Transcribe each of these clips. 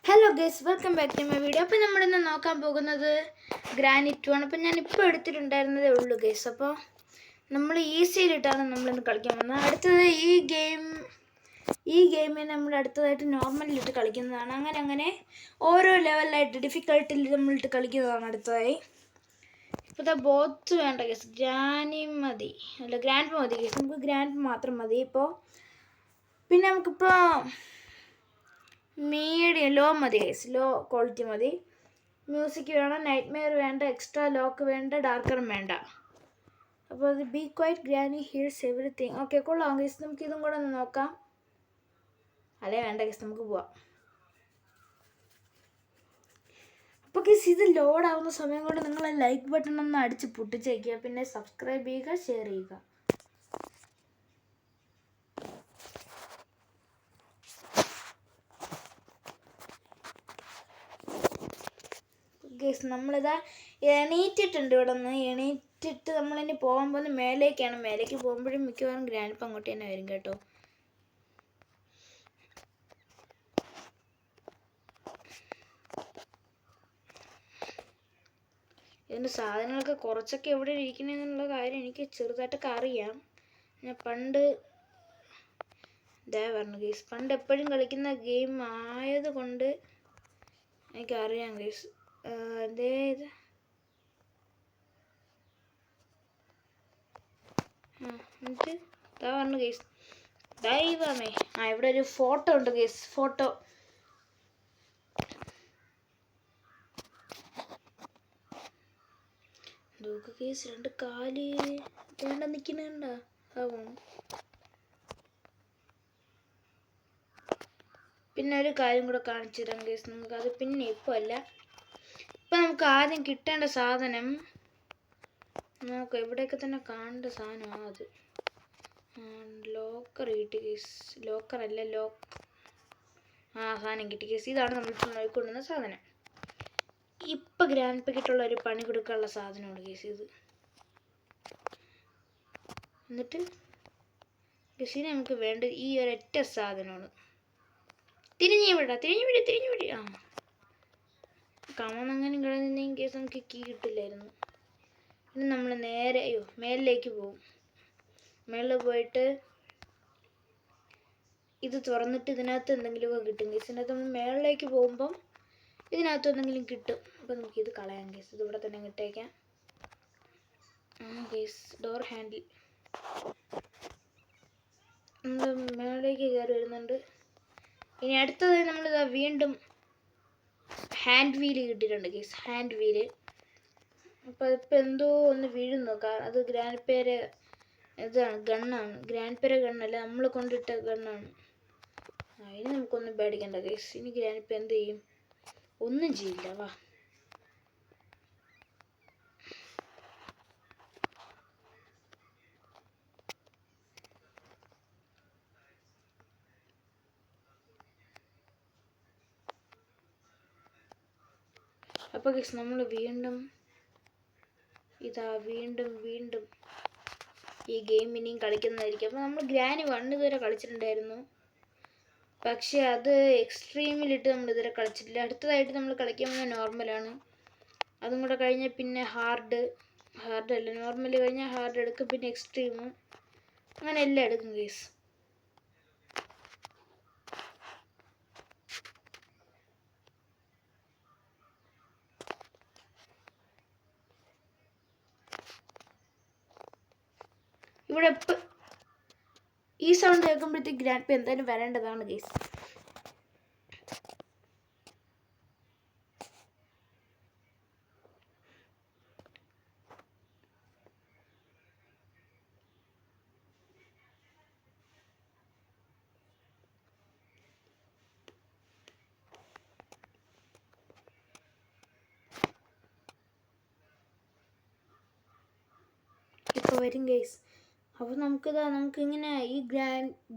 Hello guys, welcome back to my video. അപ്പോൾ നമ്മളിന്ന് നോക്കാൻ പോകുന്നത് ഗ്രാനിറ്റ് 2 ആണ്. അപ്പോൾ ഞാൻ ഇപ്പോൾ എടുത്തിട്ടുണ്ടായിരുന്നതേ ഉള്ളൂ ഗൈസ്. അപ്പോൾ നമ്മൾ ഈസിയിലിട്ടാണ് നമ്മളിന്ന് കളിക്കാൻ പോകുന്നത്. അടുത്തത് ഈ ഗെയിമിൽ നമ്മൾ അടുത്തതായിട്ട് നോർമലിലിട്ട് കളിക്കുന്നതാണ്. അങ്ങനെ ഓരോ ലെവലിലായിട്ട് ഡിഫിക്കൽട്ടിൽ നമ്മളിട്ട് കളിക്കുന്നതാണ് അടുത്തതായി. ഇപ്പോൾ ബോത്ത് വേണ്ട ഗൈസ്, ഗ്രാൻഡ് മതി ഗൈസ്. നമുക്ക് ഗ്രാൻഡ് മാത്രം മതി ഇപ്പോൾ. പിന്നെ നമുക്കിപ്പോൾ മീഡിയം ലോ മതി ഗൈസ്, ലോ ക്വാളിറ്റി മതി. മ്യൂസിക് വേണം, നൈറ്റ് മെയർ വേണ്ട, എക്സ്ട്രാ ലോക്ക് വേണ്ട, ഡാർക്കറും വേണ്ട. അപ്പോൾ അത് B quite granny here's everything. Okay, കൊള്ളാം ഗൈസ്. നമുക്ക് ഇതും കൂടെ ഒന്ന് നോക്കാം. അല്ലേ വേണ്ട ഗൈസ്, നമുക്ക് പോവാം. അപ്പോൾ ഗൈസ്, ഇത് ലോഡാവുന്ന സമയം കൊണ്ട് നിങ്ങൾ ലൈക്ക് ബട്ടൺ ഒന്ന് അടിച്ച് പൊട്ടിച്ചേക്കുക. പിന്നെ സബ്സ്ക്രൈബ് ചെയ്യുക, ഷെയർ ചെയ്യുക. ഗൈസ്, നമ്മളിതാ എണീറ്റിട്ടുണ്ട്. ഇവിടെ നിന്ന് എണീറ്റിട്ട് നമ്മളിനി പോകാൻ പോകുന്നത് മേലേക്കാണ്. മേലേക്ക് പോകുമ്പോഴും മിക്കവാറും ഗ്രാൻഡ് അങ്ങോട്ട് തന്നെ വരും കേട്ടോ. ഇതിൻ്റെ സാധനങ്ങളൊക്കെ കുറച്ചൊക്കെ എവിടെ ഇരിക്കണമെന്നുള്ള കാര്യം എനിക്ക് ചെറുതായിട്ടൊക്കെ അറിയാം. ഞാൻ പണ്ട് പറഞ്ഞു ഗൈസ്, പണ്ട് എപ്പോഴും കളിക്കുന്ന ഗെയിം ആയതുകൊണ്ട് എനിക്കറിയാം ഗൈസ്. ഇത് എന്നിട്ട് പറഞ്ഞു ഗൈസ്, ദൈവമേ. ഇവിടെ ഒരു ഫോട്ടോ ഉണ്ട് ഗൈസ്. ഫോട്ടോ നോക്ക് ഗൈസ്, രണ്ട് കാല് വേണ്ട നിൽക്കുന്നുണ്ട. പിന്നെ ഒരു കാര്യം കൂടെ കാണിച്ചു തരാം ഗൈസ് നിങ്ങൾക്ക്. അത് പിന്നെ ഇപ്പോൾ അല്ല, ഇപ്പം നമുക്ക് ആദ്യം കിട്ടേണ്ട സാധനം നോക്കാം. ഇവിടെയൊക്കെ തന്നെ കാണേണ്ട സാധനമാണ് അത്. ലോക്കർ കിട്ടി ഗൈസ്. ലോക്കറല്ല, സാധനം കിട്ടി ഗൈസ്. ഇതാണ് നമ്മളിപ്പോൾ നോക്കിക്കൊണ്ടുവന്ന സാധനം. ഇപ്പം ഗ്രാൻഡ് പാക്കറ്റുള്ള ഒരു പണി കൊടുക്കാനുള്ള സാധനമാണ് ഗൈസ് ഇത്. എന്നിട്ട് ഗൈസിന് നമുക്ക് വേണ്ടത് ഈ ഒരൊറ്റ സാധനമാണ്. തിരിഞ്ഞു വിടി. കമന്നങ്ങനെ കിടന്നിരുന്നെങ്കിൽ കേസ് നമുക്ക് കീ കിട്ടില്ലായിരുന്നു. ഇനി നമ്മൾ നേരെ മേലിലേക്ക് പോകും. മേളിൽ പോയിട്ട് ഇത് തുറന്നിട്ട് ഇതിനകത്ത് എന്തെങ്കിലുമൊക്കെ കിട്ടും കേസ്. ഇതിനകത്ത് നമ്മൾ മേളിലേക്ക് പോകുമ്പം ഇതിനകത്ത് എന്തെങ്കിലും കിട്ടും. അപ്പോൾ നമുക്കിത് കളയാം കേസ്. ഇതിവിടെ തന്നെ ഇട്ടേക്കാം. കേസ് ഡോർ ഹാൻഡിൽ നമ്മൾ മേളിലേക്ക് കയറി വരുന്നുണ്ട്. ഇനി അടുത്തതായി നമ്മളിതാ വീണ്ടും ഹാൻഡ് വീല് കിട്ടിയിട്ടുണ്ട് കേസ്. Hand wheel. അപ്പോൾ അതിപ്പോൾ എന്തോ ഒന്ന് വീഴും നോക്കാം. അത് ഗ്രാൻഡ് പേര് ഇതാണ്, ഗണ്ണാണ്. ഗ്രാൻഡ് പേര് ഗണ്ണല്ല, നമ്മൾ കൊണ്ടിട്ട ഗണ്ണാണ്. ഇനി നമുക്കൊന്നും പേടിക്കണ്ട കേസ്. ഇനി ഗ്രാൻഡ് പേ എന്ത് ചെയ്യും? ഒന്നും ചെയ്യില്ല. വാ. അപ്പോൾ ഗൈസ്, നമ്മൾ വീണ്ടും വീണ്ടും ഈ ഗെയിം ഇനിയും കളിക്കുന്നതായിരിക്കും. അപ്പോൾ നമ്മൾ ഗ്രാനി 1 ഇതുവരെ കളിച്ചിട്ടുണ്ടായിരുന്നു, പക്ഷേ അത് എക്സ്ട്രീമിലിട്ട് നമ്മൾ ഇതുവരെ കളിച്ചിട്ടില്ല. അടുത്തതായിട്ട് നമ്മൾ കളിക്കാൻ പോകുന്നത് നോർമലാണ്. അതും കൂടെ കഴിഞ്ഞാൽ പിന്നെ ഹാർഡല്ല, നോർമൽ കഴിഞ്ഞാൽ ഹാർഡ് എടുക്കും, പിന്നെ എക്സ്ട്രീമും, അങ്ങനെ എല്ലാം എടുക്കും ഗൈസ്. ഇവിടെ ഈ സൗണ്ട് കേൾക്കുമ്പോഴത്തേക്ക് ഗ്രാൻഡ് പേ എന്തായാലും വരേണ്ടതാണ് ഗൈസ്. ഇപ്പോൾ വരും ഗൈസ്. അപ്പോൾ നമുക്കിങ്ങനെ ഈ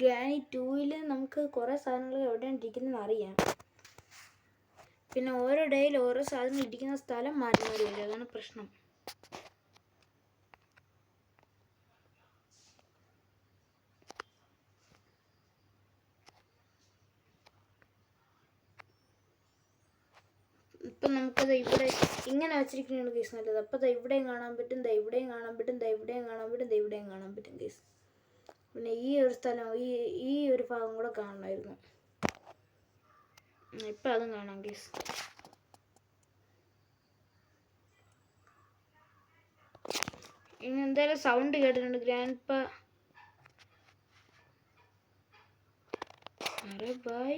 ഗ്രാനി 2-ൽ നമുക്ക് കുറേ സാധനങ്ങൾ എവിടെയാണ് ഇരിക്കുന്നതെന്ന് അറിയാം. പിന്നെ ഓരോ ഡേയിൽ ഓരോ സാധനം ഇരിക്കുന്ന സ്ഥലം മാറി വരും. അതാണ് പ്രശ്നം. ഇപ്പം നമുക്കത് ഇവിടെ ഇങ്ങനെ വെച്ചിരിക്കുന്നതാണ് കേസ് നല്ലത്. അപ്പോൾ ദാ ഇവിടെയും കാണാൻ പറ്റും, ദാ ഇവിടെയും കാണാൻ പറ്റും, ദാ ഇവിടെയും കാണാൻ പറ്റും, ദാ ഇവിടെയും കാണാൻ പറ്റും കേസ്. പിന്നെ ഈ ഒരു സ്ഥലം ഈ ഒരു ഭാഗം കൂടെ കാണണമായിരുന്നു. ഇപ്പം അതും കാണാം കേസ്. ഇനി എന്തായാലും സൗണ്ട് കേട്ടിട്ടുണ്ട് ഗ്രാൻഡ്പ. Are by.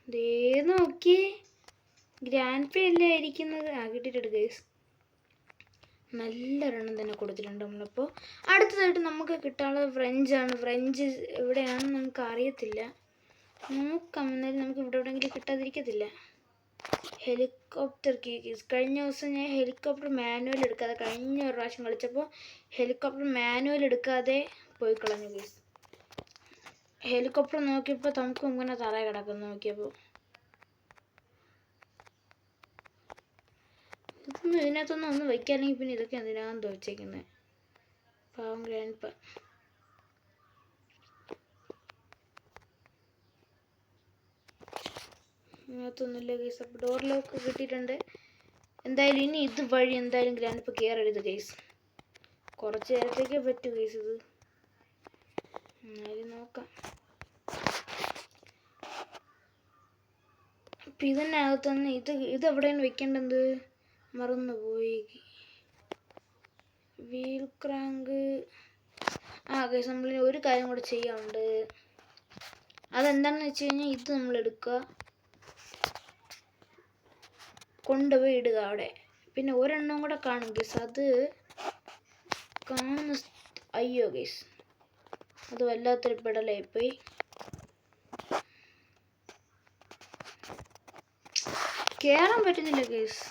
ദേ നോക്കിയേ, ഗ്രാൻഡ്പ അല്ലേ ഇരിക്കുന്നത്. കിട്ടിയിട്ടുണ്ട് ഗൈസ്. നല്ലൊരെണ്ണം തന്നെ കൊടുത്തിട്ടുണ്ട് നമ്മളിപ്പോൾ. അടുത്തതായിട്ട് നമുക്ക് കിട്ടാനുള്ളത് ഫ്രഞ്ചാണ്. ഫ്രഞ്ച് എവിടെയാണെന്ന് നമുക്ക് അറിയത്തില്ല. നോക്കാം, എന്നാലും നമുക്ക് ഇവിടെ എവിടെയെങ്കിലും കിട്ടാതിരിക്കത്തില്ല. Helicopter case. കഴിഞ്ഞ ദിവസം ഞാൻ ഹെലികോപ്റ്റർ മാനുവൽ എടുക്കാതെ, കഴിഞ്ഞ ഒരു പ്രാവശ്യം കളിച്ചപ്പോൾ ഹെലികോപ്റ്റർ മാനുവൽ എടുക്കാതെ പോയി കളഞ്ഞു കേസ്. ഹെലികോപ്റ്റർ നോക്കിയപ്പോൾ നമുക്ക് ഇങ്ങനെ തറ കിടക്കുന്നു. നോക്കിയപ്പോൾ ഇതൊന്നും ഇതിനകത്തൊന്നും ഒന്നും വയ്ക്കാനെങ്കിൽ പിന്നെ ഇതൊക്കെ എന്തിനാണെന്ന് വെച്ചേക്കുന്നത്. പാവം ഗ്രാൻഡ്പ. ഇതിനകത്തൊന്നുമില്ല കേസ്. അപ്പോൾ ഡോർ ലോക്ക് കിട്ടിയിട്ടുണ്ട്. എന്തായാലും ഇനി ഇത് വഴി എന്തായാലും ഗ്രാൻഡ്പ കയറരുത് കേസ്. കുറച്ച് നേരത്തേക്കേ പറ്റൂ കേസ് ഇത്. എന്നാലും നോക്കാം. അപ്പം ഇതിനകത്തുനിന്ന് ഇതെവിടെയാണ് വെക്കേണ്ടത് മറന്നുപോയി. Wheel crank. കേസ് നമ്മൾ ഒരു കാര്യം കൂടെ ചെയ്യാനുണ്ട്. അതെന്താണെന്ന് വെച്ച് കഴിഞ്ഞാൽ ഇത് നമ്മൾ എടുക്കുക, കൊണ്ടുപോയി ഇടുക അവിടെ. പിന്നെ ഒരെണ്ണം കൂടെ കാണും കേസ്. അത് കാണുന്ന അയ്യോ കേസ്, അത് വല്ലാത്തൊരു പെടലായിപ്പോയി. കയറാൻ പറ്റുന്നില്ല കേസ്.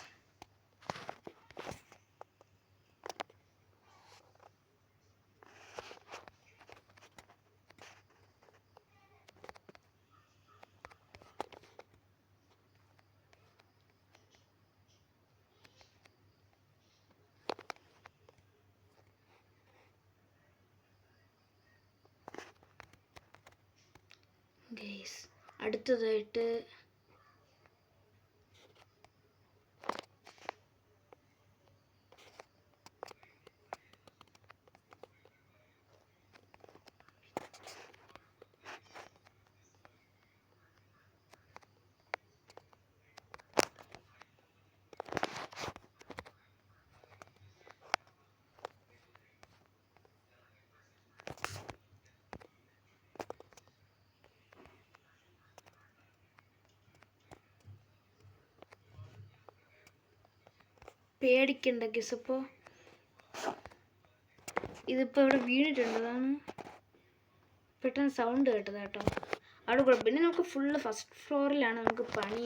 ഗൈസ് അടുത്തതായിട്ട് പേടിക്കണ്ട ഗൈസ്. അപ്പോൾ ഇതിപ്പോൾ ഇവിടെ വീണിട്ടുണ്ട്. അതാണ് പെട്ടെന്ന് സൗണ്ട് കേട്ടത് കേട്ടോ. അവിടെ കൂടെ പിന്നെ നമുക്ക് ഫുള്ള് ഫസ്റ്റ് ഫ്ലോറിലാണ് നമുക്ക് പണി.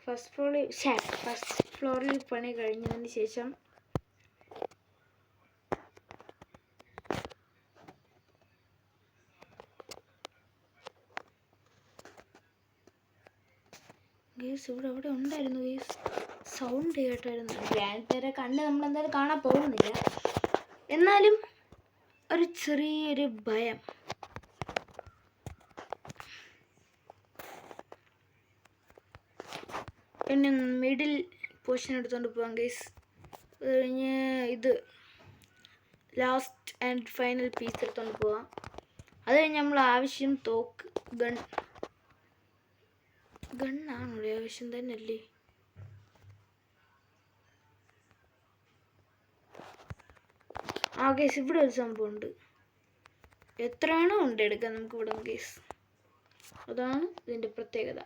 ഫസ്റ്റ് ഫ്ലോറിൽ പണി കഴിഞ്ഞതിന് ശേഷം ഗൈസ് ഇവിടെ ഉണ്ടായിരുന്നു ഗൈസ്. സൗണ്ട് കേട്ടായിരുന്നു. ഗ്രാൻഡ്പേരെ കണ്ട് നമ്മളെന്തായാലും കാണാൻ പോകുന്നില്ല. എന്നാലും ഒരു ചെറിയൊരു ഭയം. പിന്നെ മിഡിൽ പോർഷൻ എടുത്തുകൊണ്ട് പോകാം ഗൈസ്. അത് കഴിഞ്ഞ് ഇത് ലാസ്റ്റ് ആൻഡ് ഫൈനൽ പീസ് എടുത്തുകൊണ്ട് പോവാം. അത് കഴിഞ്ഞ് നമ്മൾ ആവശ്യം തോക്ക് ഗണ്ണാണോ ആവശ്യം തന്നെ അല്ലേ? കേസ് ഇവിടെ ഒരു സംഭവം ഉണ്ട്. എത്രയാണോ ഉണ്ട് എടുക്കാൻ നമുക്ക് ഇവിടെ കേസ്. അതാണ് ഇതിൻ്റെ പ്രത്യേകത.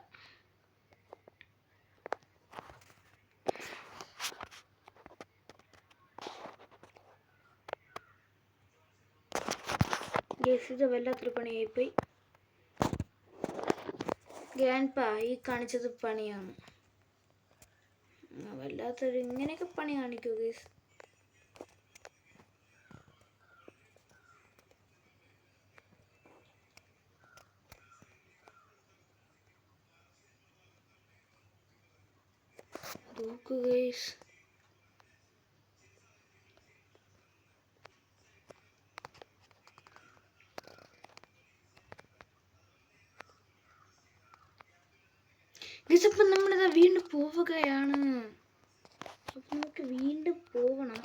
കേസ് ഇത് വല്ലാത്തൊരു പണിയായിപ്പോയി. ഗ്രാൻഡ്പ ഈ കാണിച്ചത് പണിയാണ്. വല്ലാത്തൊരു ഇങ്ങനെയൊക്കെ പണി കാണിക്കൂ കേസ്. നോക്കൂ ഗൈസ്. ഗൈസ് അപ്പം നമ്മളിതാ വീണ്ടും പോവുകയാണ്. അപ്പം നമുക്ക് വീണ്ടും പോകണം.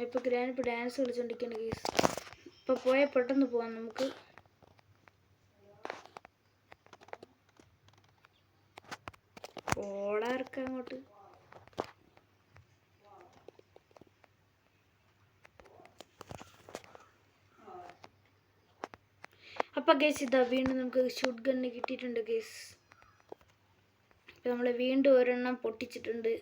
ഇപ്പം ഗ്രാൻഡ് ഡാൻസ് കളിച്ചോണ്ടിരിക്കുകയാണ് ഗൈസ്. ഇപ്പം പോയാൽ പെട്ടെന്ന് പോവാം നമുക്ക്. ഓടാർക്ക അങ്ങോട്ട്. അപ്പം ഗൈസ് ഇതാ വീണ്ടും നമുക്ക് ഷൂട്ട് ഗണ്ണ് കിട്ടിയിട്ടുണ്ട് ഗൈസ്. ഇപ്പം നമ്മൾ വീണ്ടും ഒരെണ്ണം പൊട്ടിച്ചിട്ടുണ്ട്.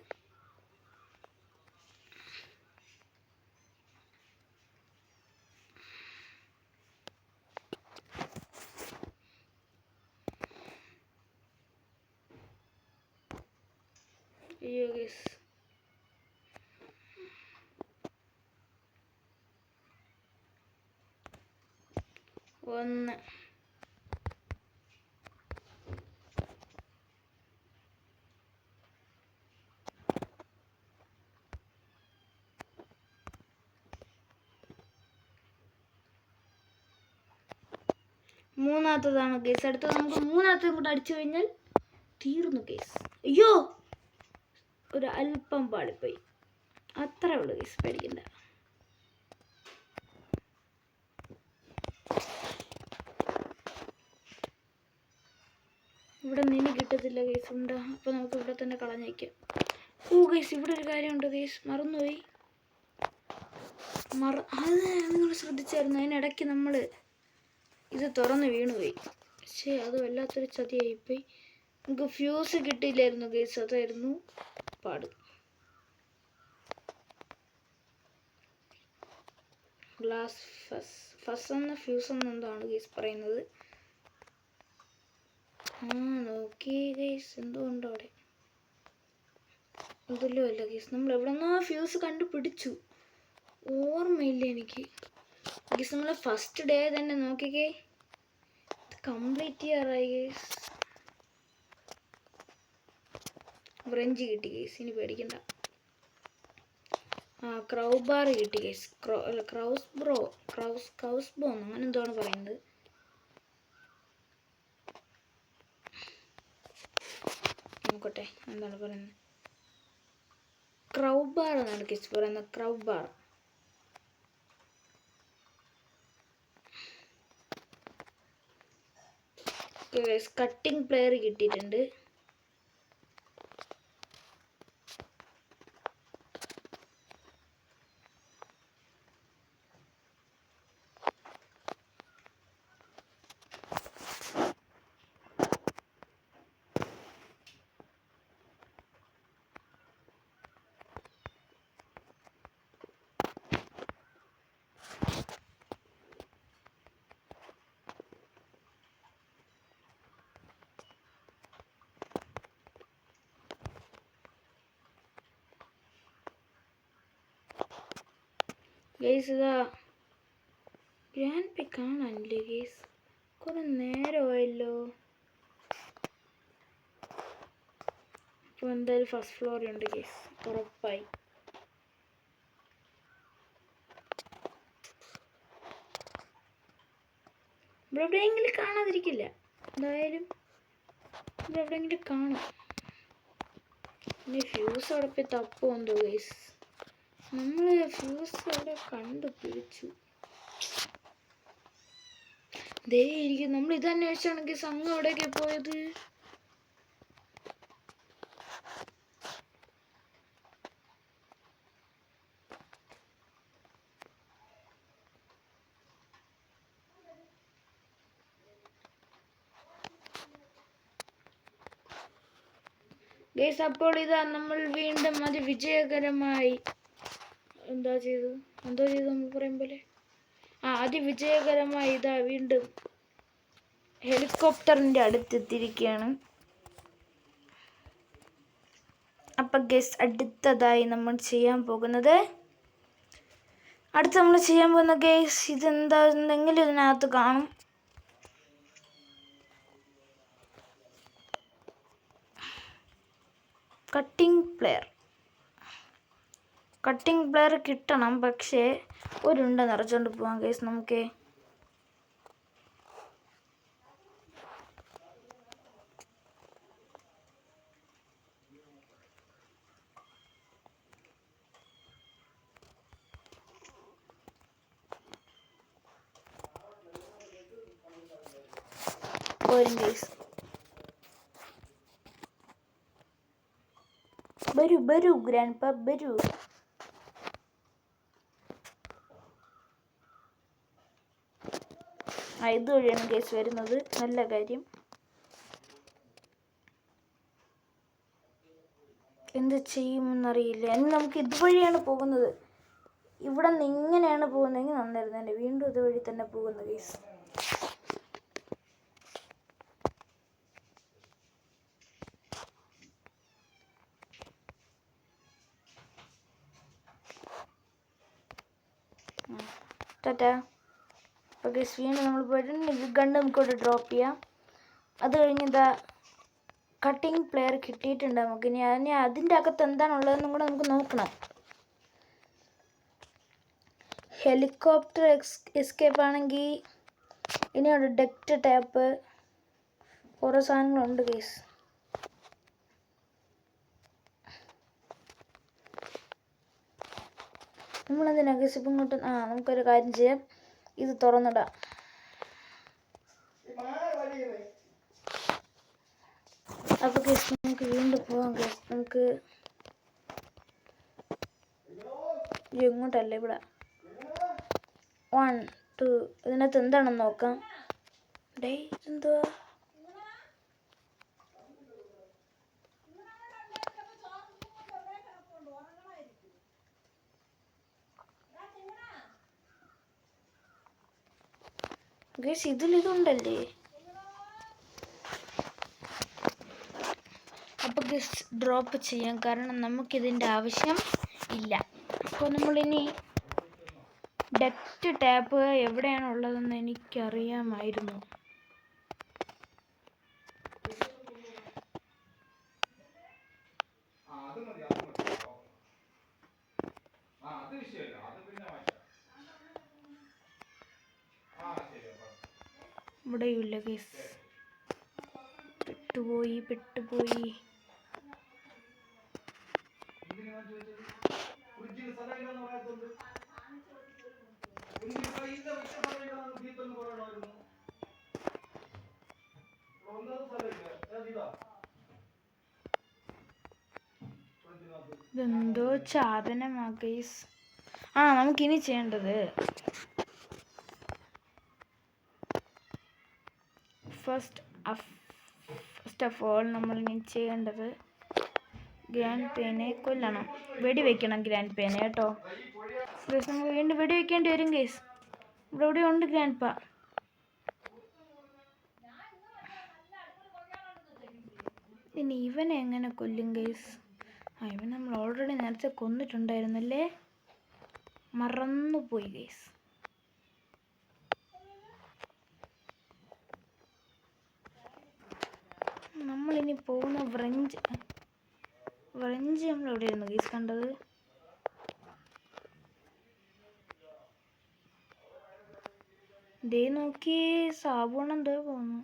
അയ്യോ ഗൈസ്, ഒന്ന്. മൂന്നാമത്തതാണ് ഗൈസ്. അടുത്തത് നമുക്ക് മൂന്നാമത്തെ കൂടെ അടിച്ചു കഴിഞ്ഞാൽ തീർന്നു ഗൈസ്. അയ്യോ, ഒരു അല്പം പാളിപ്പോയി, അത്രേ ഉള്ളൂ ഗൈസ്, പേടിക്കണ്ട. ഇവിടെ നിന്ന് കിട്ടത്തില്ല ഗൈസ്, ഉണ്ട്. അപ്പോൾ നമുക്ക് ഇവിടെ തന്നെ കളഞ്ഞേക്കാം. ഓ ഗൈസ്, ഇവിടെ ഒരു കാര്യമുണ്ട് ഗൈസ്, മറന്നുപോയി. അത് നിങ്ങൾ ശ്രദ്ധിച്ചായിരുന്നു? അതിനിടയ്ക്ക് നമ്മൾ ഇത് തുറന്ന് വീണുപോയി. പക്ഷേ അത് വല്ലാത്തൊരു ചതിയായിപ്പോയി. നമുക്ക് ഫ്യൂസ് കിട്ടിയില്ലായിരുന്നു ഗൈസ്, അതായിരുന്നു പാട്. ഗ്ലാസ് ഫസ് എന്ന ഫ്യൂസ് എന്നെന്താണ് ഗൈസ് പറയുന്നത്. നോക്കി ഗൈസ്, എന്തുകൊണ്ടോ അവിടെ അതല്ലോ അല്ല ഗൈസ്. നമ്മൾ എവിടെന്നോ ഫ്യൂസ് കണ്ടുപിടിച്ചു, ഓർമ്മയില്ല എനിക്ക് ഗൈസ്. നമ്മൾ ഫസ്റ്റ് ഡേ തന്നെ നോക്കിക്കേ, കംപ്ലീറ്റ് ചെയ്യാറായി ഗൈസ്. ബ്രഞ്ച് കിട്ടി ഗൈസ്, ഇനി പേടിക്കണ്ട. ക്രൗബാർ കിട്ടി ഗൈസ്. ക്രൗസ് ബോ അങ്ങനെ എന്താണ് പറയുന്നത്. നോക്കട്ടെ എന്താണ് പറയുന്നത്. ക്രൗബാർ എന്നാണ് ഗൈസ് പറയുന്നത്. ക്രൗബാർ. കട്ടിംഗ് പ്ലെയർ കിട്ടിയിട്ടുണ്ട്. ഗൈസ് ഇതാ ഗ്രാൻഡ് പേ കാണാനില്ലേ ഗൈസ്, കുറെ നേരമായല്ലോ. ഇപ്പോൾ എന്തായാലും ഫസ്റ്റ് ഫ്ലോറിലുണ്ട് ഗൈസ്, ഉറപ്പായി. ഇവിടെ എവിടെയെങ്കിലും കാണാതിരിക്കില്ല, എന്തായാലും ഇവിടെ എവിടെയെങ്കിലും കാണും. ഇനി ഫ്യൂസ് അവിടെ പോയി തപ്പുമെന്തോ ഗൈസ്. നമ്മൾ ഫ്യൂസ് അവിടെ കണ്ടുപിടിച്ചു. ദേ ഇരിക്കും. നമ്മൾ ഇത് അന്വേഷിച്ചാണെങ്കിൽ സംഘം എവിടെയൊക്കെ പോയത്. ഗൈസ് അപ്പോൾ ഇതാ നമ്മൾ വീണ്ടും അത് വിജയകരമായി എന്തോ ചെയ്തു നമ്മൾ പറയും പോലെ അതിവിജയകരമായി ഇതാ വീണ്ടും ഹെലികോപ്റ്ററിൻ്റെ അടുത്തെത്തിയിരിക്കുകയാണ്. അപ്പം ഗൈസ് അടുത്തതായി നമ്മൾ ചെയ്യാൻ പോകുന്നത് ഗൈസ് ഇതെന്താണെന്നെങ്കിലും ഇതിനകത്ത് കാണും. കട്ടിംഗ് പ്ലെയർ കട്ടിംഗ് പ്ലെയർ കിട്ടണം, പക്ഷേ ഒരുണ്ട നിറച്ചോണ്ട് പോവാം ഗൈസ് നമുക്ക്. പോരും ഗൈസ്. വരൂ ഗ്രാൻഡ് പാ വരൂ. ഇതുവഴിയാണ് ഗൈസ് വരുന്നത്. നല്ല കാര്യം. എന്ത് ചെയ്യുമെന്നറിയില്ല. ഇനി നമുക്ക് ഇതുവഴിയാണ് പോകുന്നത്. ഇവിടെ നിന്ന് ഇങ്ങനെയാണ് പോകുന്നതെങ്കിൽ നന്നായിരുന്നു. തന്നെ വീണ്ടും ഇതുവഴി തന്നെ പോകുന്നു ഗൈസ്. ടാറ്റാ. അപ്പോൾ ഗൈസ് വീണ്ടും നമ്മൾ പോയിട്ട് ഗണ്ണ് നമുക്കിവിടെ ഡ്രോപ്പ് ചെയ്യാം. അത് കഴിഞ്ഞ് ഇതാ കട്ടിംഗ് പ്ലെയർ കിട്ടിയിട്ടുണ്ട് നമുക്ക്. ഇനി അതിൻ്റെ അകത്ത് എന്താണുള്ളതെന്നും കൂടെ നമുക്ക് നോക്കണം. ഹെലികോപ്റ്റർ എസ്കേപ്പ് ആണെങ്കിൽ ഇനിയുണ്ട് ഡെക്റ്റ് ടാപ്പ്, ഓരോ സാധനങ്ങളുണ്ട് ഗൈസ്. നമ്മളെന്തിനാ ഗൈസ് ഇപ്പം ഇങ്ങോട്ട് നമുക്കൊരു കാര്യം ചെയ്യാം. ഇത് തുറന്നിടാം. അപ്പോൾ ഗൈസ് നമുക്ക് വീണ്ടും പോകാം ഗൈസ്. നമുക്ക് എങ്ങോട്ടല്ല ഇവിടെ 1 2 ഇതിനകത്ത് എന്താണെന്ന് നോക്കാം. ഇതെന്തുവാ? ഗൈസ് ഇതിലിതുണ്ടല്ലേ. അപ്പോൾ ഗൈസ് ഡ്രോപ്പ് ചെയ്യാം, കാരണം നമുക്കിതിൻ്റെ ആവശ്യം ഇല്ല. അപ്പോൾ നമ്മളിനി ഡെക്റ്റ് ടാപ്പ് എവിടെയാണ് ഉള്ളതെന്ന് എനിക്കറിയാമായിരുന്നു. ഇവിടെയില്ല ഗൈസ്. പെട്ടുപോയി. ഇതെന്തോ സാധനമാ ഗൈസ്. നമുക്കിനി ചെയ്യേണ്ടത് ഫസ്റ്റ് ഓഫ് ഓൾ നമ്മളിനി ചെയ്യേണ്ടത് ഗ്രാൻഡ് പേനെ കൊല്ലണം. വെടിവെക്കണം ഗ്രാൻഡ് പേനെ കേട്ടോ ഗൈസ്. നമുക്ക് വീണ്ടും വെടിവെക്കേണ്ടി വരും ഗൈസ്. ഇവിടെ ഉണ്ട് ഗ്രാൻഡ് പാ. ഇനി ഇവനെ എങ്ങനെ കൊല്ലും ഗൈസ്? ഇവൻ നമ്മൾ ഓൾറെഡി നേരത്തെ കൊന്നിട്ടുണ്ടായിരുന്നല്ലേ, മറന്നുപോയി ഗൈസ്. നമ്മളിനി പോകുന്ന വ്രഞ്ച് നമ്മൾ എവിടെയായിരുന്നു ഗൈസ് കണ്ടത്? ദേ നോക്കി സാബുണ് എന്തോ പോകുന്നു.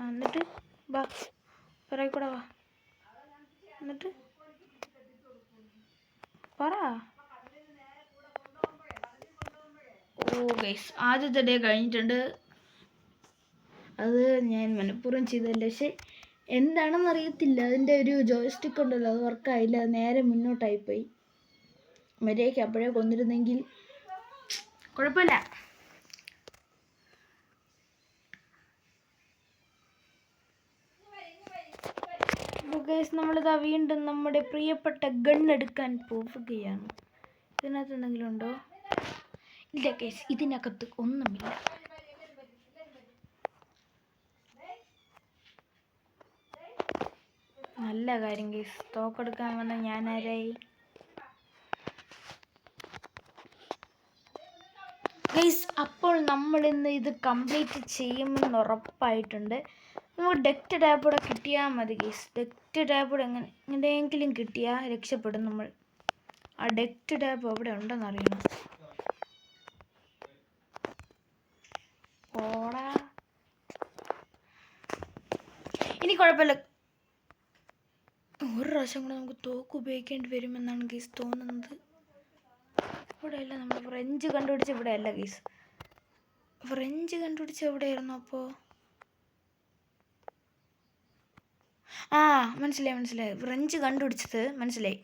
എന്നിട്ട് വാ, പിറകെ കൂടെ വാ. എന്നിട്ട് പറ. ഗൈസ് ആദ്യത്തെ ഡേ കഴിഞ്ഞിട്ടുണ്ട്. അത് ഞാൻ മനഃപൂർവ്വം ചെയ്തതല്ല, പക്ഷെ എന്താണെന്ന് അറിയത്തില്ല. അതിൻ്റെ ഒരു ജോയ്സ്റ്റിക്ക് ഉണ്ടല്ലോ, അത് വർക്കായില്ല. അത് നേരെ മുന്നോട്ടായിപ്പോയി. മര്യാദയ്ക്ക് അപ്പോഴേ കൊന്നിരുന്നെങ്കിൽ കുഴപ്പമില്ല. ഗൈസ് നമ്മളിതാ വീണ്ടും നമ്മുടെ പ്രിയപ്പെട്ട ഗണ്ണെടുക്കാൻ പോവുകയാണ്. ഇതിനകത്ത് എന്തെങ്കിലും ഉണ്ടോ? ഇല്ല ഗൈസ്, ഇതിനകത്ത് ഒന്നുമില്ല. നല്ല കാര്യം ഗൈസ്. തോക്കെടുക്കാൻ വന്ന ഞാനാരായി? ഗൈസ് അപ്പോൾ നമ്മളിന്ന് ഇത് കംപ്ലീറ്റ് ചെയ്യുമെന്ന് ഉറപ്പായിട്ടുണ്ട്. നമുക്ക് ഡെക്റ്റ് ടാപ്പ് കൂടെ കിട്ടിയാൽ മതി ഗൈസ്. ഡെക്റ്റ് ടാപ്പ് കൂടെ എങ്ങനെയെങ്കിലും കിട്ടിയാൽ രക്ഷപ്പെടും നമ്മൾ. ആ ഡെക്റ്റ് ടാപ്പ് എവിടെ ഉണ്ടെന്ന് അറിയണം. ഓടാ, ഇനി കുഴപ്പമില്ല. ഒരു പ്രാവശ്യം കൂടെ നമുക്ക് തോക്ക് ഉപയോഗിക്കേണ്ടി വരുമെന്നാണ് ഗീസ് തോന്നുന്നത്. ഇവിടെയല്ല, നമ്മൾ ഫ്രഞ്ച് കണ്ടുപിടിച്ച ഇവിടെ അല്ല ഗീസ്. ഫ്രഞ്ച് കണ്ടുപിടിച്ച എവിടെയായിരുന്നു അപ്പോൾ? ആ മനസ്സിലായി. ഫ്രഞ്ച് കണ്ടുപിടിച്ചത് മനസ്സിലായി.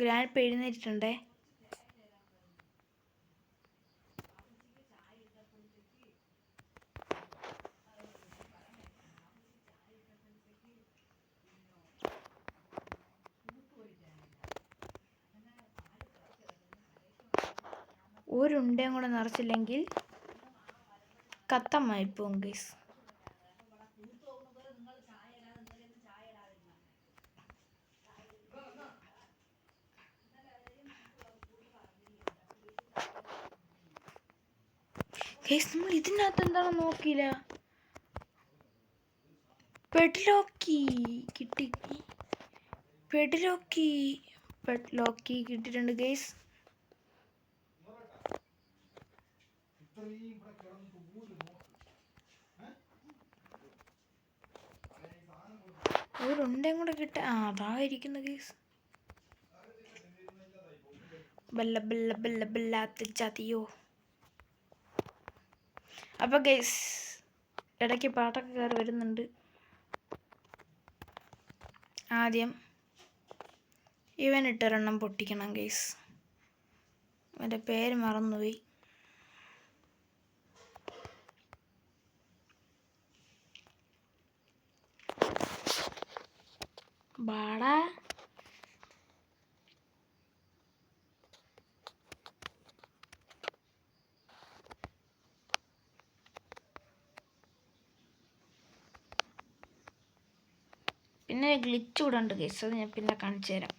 ഗ്രാൻഡ് എഴുന്നേറ്റിട്ടുണ്ടേ. ഒരുണ്ടയും കൂടെ നിറച്ചില്ലെങ്കിൽ കത്തമായിപ്പോവും ഗൈസ്. ഗൈസ് നമ്മൾ ഇതിനകത്ത് എന്താണെന്ന് നോക്കിയില്ല. പെഡ്ലോക്കി കിട്ടി. പെഡ്ലോക്കി കിട്ടിയിട്ടുണ്ട് ഗൈസ്. ഒരുണ്ടയും കൂടെ കിട്ട. ആ അതായിരിക്കുന്നു ഗൈസ്. ബല്ല ബല്ല ബല്ല ബല്ലാത്ത ജാതിയോ. അപ്പോൾ ഗൈസ് ഇടയ്ക്ക് പാട്ടൊക്കെ കയറി വരുന്നുണ്ട്. ആദ്യം ഇവനിട്ടൊരെണ്ണം പൊട്ടിക്കണം ഗൈസ്. അവൻ്റെ പേര് മറന്നുപോയി. ബാടാ, പിന്നെ ഗ്ലിച്ച് കൂടെ ഉണ്ട് ഗൈസ്. അത് ഞാൻ പിന്നെ കാണിച്ചു തരാം.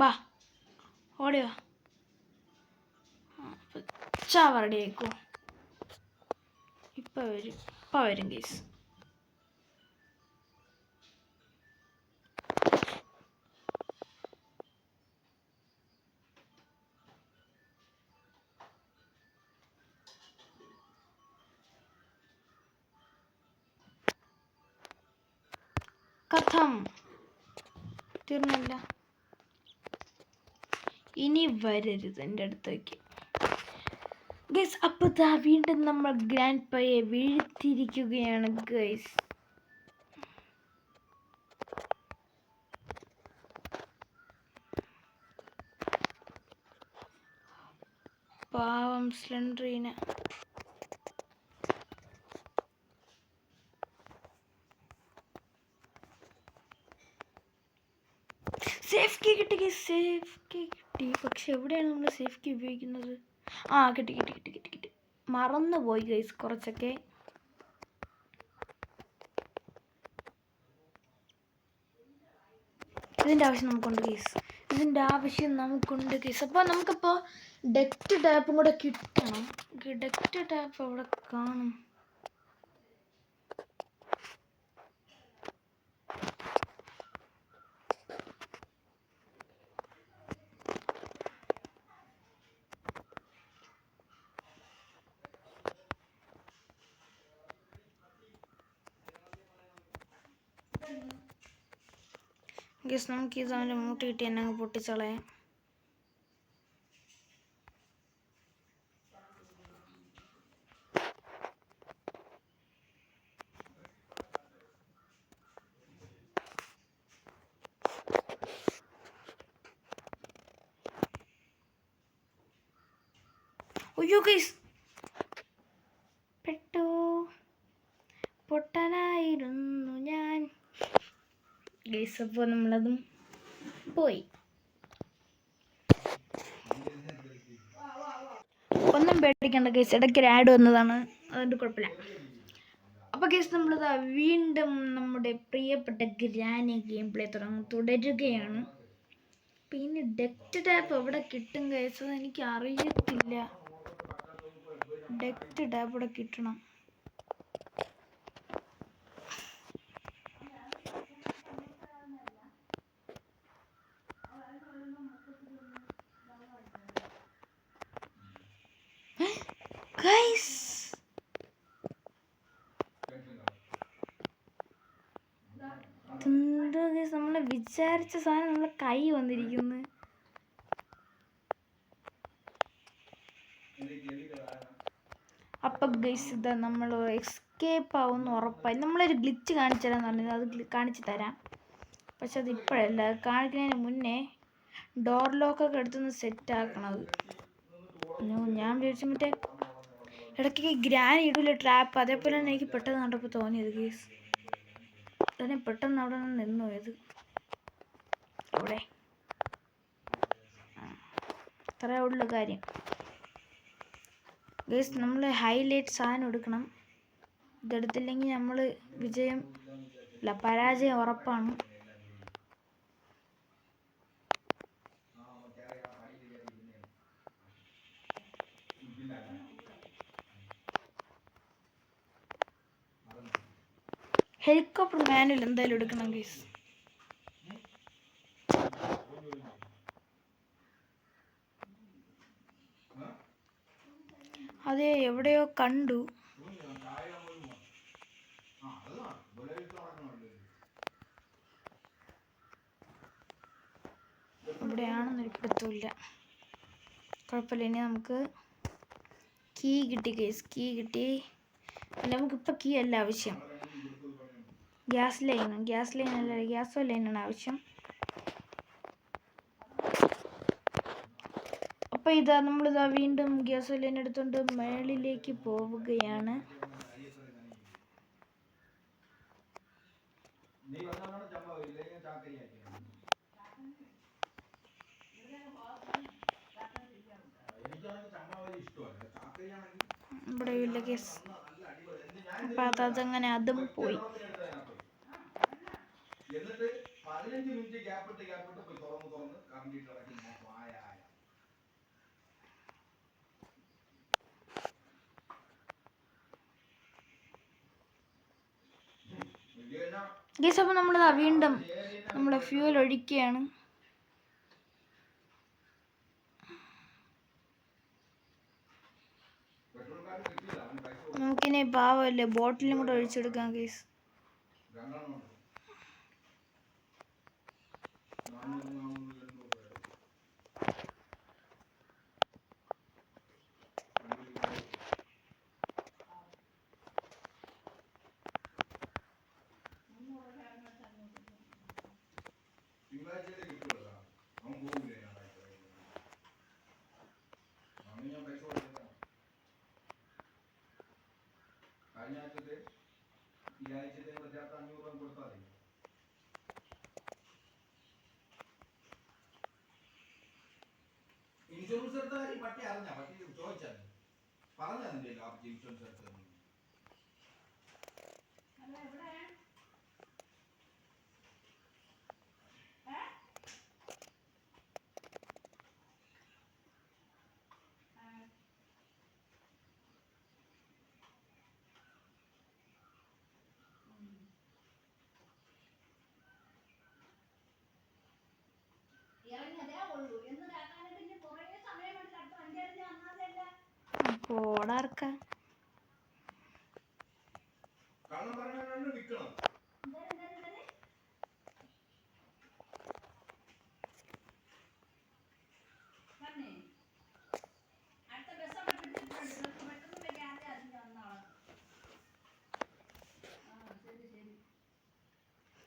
ബാ ഓടിയോ. ചാവ റെഡി ആയിക്കോ. ഇപ്പം വരും ഗൈസ്. കഥം തീർന്നില്ല. ഇനി വരരുത് എൻ്റെ അടുത്തേക്ക് ഗൈസ്. അപ്പോൾ ദാ വീണ്ടും നമ്മൾ ഗ്രാൻഡ് പയെ വീഴ്ത്തിയിരിക്കുകയാണ് ഗൈസ്. പാവം സ്ലെൻഡ്രീന. സേഫ് കീ കിട്ടി ഗൈസ്. സേഫ് കീ കിട്ടി. പക്ഷെ എവിടെയാണ് നമ്മൾ സേഫ് കീ ഉപയോഗിക്കുന്നത്? ആ കിട്ടി. മറന്നുപോയി ഗൈസ് കുറച്ചൊക്കെ. ഇതിൻ്റെ ആവശ്യം നമുക്കുണ്ട് ഗൈസ്. അപ്പോൾ നമുക്കിപ്പോൾ ഡെക്റ്റ് ടാപ്പും കൂടെ കിട്ടണം. ഡെക്റ്റ് ടാപ്പ് അവിടെ കാണും. ഗൈസ് നമുക്ക് ഇത് അവൻ്റെ മൂട്ട് കിട്ടി എന്നെ അങ്ങ് പൊട്ടിച്ചളയാം. അയ്യോ ഗൈസ് പെട്ടു. പൊട്ടനായിരുന്നു ഞാൻ ഗൈസ്. അപ്പോൾ നമ്മളതും പോയി. ഒന്നും പേടിക്കേണ്ട കേസ്, ഇടയ്ക്കൊരു ആഡ് വന്നതാണ്, അതുകൊണ്ട് കുഴപ്പമില്ല. അപ്പോൾ കേസ് നമ്മളിതാ വീണ്ടും നമ്മുടെ പ്രിയപ്പെട്ട ഗ്രാനി ഗെയിം പ്ലേ തുടരുകയാണ്. പിന്നെ ഡെക്റ്റ് ടാപ്പ് എവിടെ കിട്ടും കേസ്, എനിക്ക് അറിയത്തില്ല. ഡെക്റ്റ് ടാപ്പ് ഇവിടെ കിട്ടണം. നമ്മള് വിചാരിച്ച സാധനം നമ്മളെ കൈ വന്നിരിക്കുന്നു. അപ്പം ഗൈസ് ഇതാ നമ്മൾ എസ്കേപ്പ് ആവുമെന്ന് ഉറപ്പായി. നമ്മളൊരു ഗ്ലിച്ച് കാണിച്ചു തരാമെന്ന് പറഞ്ഞത്, അത് കാണിച്ചു തരാം. പക്ഷെ അത് ഇപ്പോഴല്ല, കാണിക്കുന്നതിന് മുന്നേ ഡോർ ലോക്കൊക്കെ എടുത്തൊന്ന് സെറ്റ് ആക്കണത്. ഞാൻ വിചാരിച്ചു മറ്റേ ഇടയ്ക്ക് ഗ്രാനി ഇടൂല ട്രാപ്പ്, അതേപോലെ തന്നെ എനിക്ക് പെട്ടെന്ന് കണ്ടപ്പോൾ തോന്നിയത് ഗൈസ്. അതിനെ പെട്ടെന്ന് അവിടെ നിന്ന് നിന്നു പോയത്. അവിടെ അത്രേ ഉള്ള കാര്യം ഗൈസ്. നമ്മൾ ഹൈലൈറ്റ് സാധനം എടുക്കണം. ഇതെടുത്തില്ലെങ്കിൽ നമ്മൾ വിജയം അല്ല പരാജയം ഉറപ്പാണ്. ഹെലികോപ്റ്റർ മാനുവൽ എന്തായാലും എടുക്കണം ഗൈസ്. അതെ, എവിടെയോ കണ്ടു. എവിടെയാണെന്നൊരു പിടുത്തമില്ല. കുഴപ്പമില്ല. ഇനി നമുക്ക് കീ കിട്ടി ഗൈസ്, കീ കിട്ടി. നമുക്കിപ്പോൾ കീ അല്ല ആവശ്യം, ഗ്യാസ് ലൈൻ അല്ല, ഗ്യാസോ ലൈനാണ് ആവശ്യം. അപ്പോൾ ഇതാ നമ്മളിതാ വീണ്ടും ഗ്യാസ് ലൈൻ എടുത്തുകൊണ്ട് മേളിലേക്ക് പോവുകയാണ്. ഇവിടെ ഇല്ല ഗ്യാസ്, അപ്പം അതങ്ങനെ അതും പോയി. ഗൈസ് അപ്പോൾ നമ്മൾ വീണ്ടും നമ്മുടെ ഫ്യൂൽ ഒഴിക്കുകയാണ്. നമുക്കിനി പാവമല്ലേ ബോട്ടിലും കൂടെ ഒഴിച്ചെടുക്കാം ഗൈസ്. ഇൻഷുറൻസ് എടുത്ത കാര്യം പട്ടി അറിഞ്ഞ പട്ടി ചോദിച്ചാൽ പറഞ്ഞില്ലല്ലോ ആ ഇൻഷുറൻസ് എടുത്തത്. പോടാർക്ക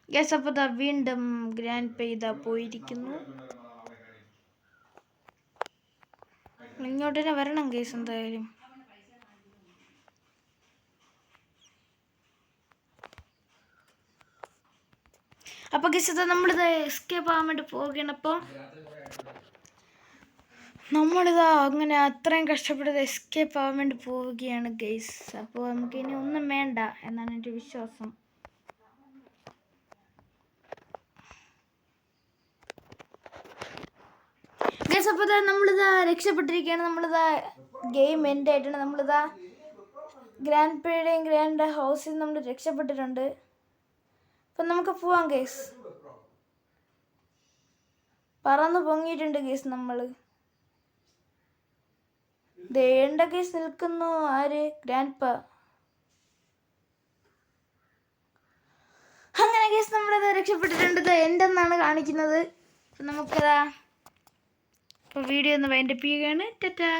യെസ്. അപ്പോൾ ദാ വീണ്ടും ഗ്രാൻഡ് പേ ഇതാ പോയിരിക്കുന്നു. ഇങ്ങോട്ട് തന്നെ വരണം കേസ് എന്തായാലും. അപ്പോൾ കേസ് ഇതാ നമ്മളിത് എസ്കേപ്പ് ആവാൻ വേണ്ടി പോവുകയാണ്. അപ്പോൾ നമ്മളിതാ അങ്ങനെ അത്രയും കഷ്ടപ്പെട്ടത് എസ്കേപ്പ് ആവാൻ വേണ്ടി പോവുകയാണ് ഗൈസ്. അപ്പോൾ നമുക്ക് ഇനി ഒന്നും വേണ്ട എന്നാണ് എൻ്റെ വിശ്വാസം. ഗൈസ് അപ്പോൾ നമ്മളിതാ രക്ഷപ്പെട്ടിരിക്കുകയാണ്. നമ്മളിതാ ഗെയിം എൻഡ് ആയിട്ടാണ്. നമ്മളിതാ ഗ്രാൻഡ് പേയുടെയും ഗ്രാൻഡ് ഹൗസിൽ നമ്മൾ രക്ഷപ്പെട്ടിട്ടുണ്ട്. അപ്പം നമുക്ക് പോവാം ഗൈസ്. പറന്ന് പൊങ്ങിയിട്ടുണ്ട് ഗൈസ്. നമ്മൾ ദേണ്ട ഗൈസ് നിൽക്കുന്നു. ആര്? ഗ്രാൻഡ് പാ. അങ്ങനെ ഗൈസ് നമ്മളിത് രക്ഷപ്പെട്ടിട്ടുണ്ട്. എന്തെന്നാണ് കാണിക്കുന്നത്. അപ്പം നമുക്കതാ ഇപ്പോൾ വീഡിയോ ഒന്ന് വൈൻഡപ്പ് ചെയ്യുകയാണ്. ടാറ്റാ.